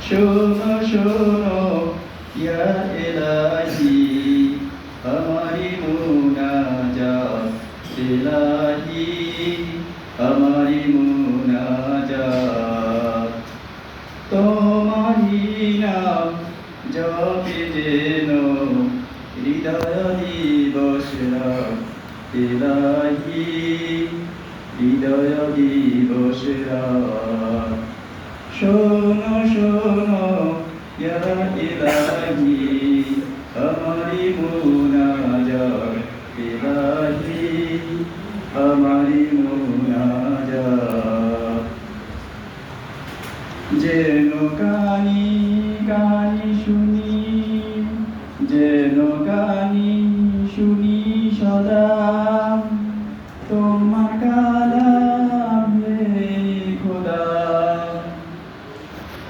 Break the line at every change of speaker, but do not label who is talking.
শোনো শোনো ইয়া ইলাহি আমারি মুনাজাত ইলাহি আমারি মুনাজাত তোমারি নাম জপে যেন হৃদয় দিবস রাত ইলাহি হৃদয় দিবস রাত শোনো শোনো ইয়া ইলাহি আমারি মুনাজাত ইলাহি আমারি মুনাজাত যেন কানি কানি শুনি যেন কানি শুনি সদা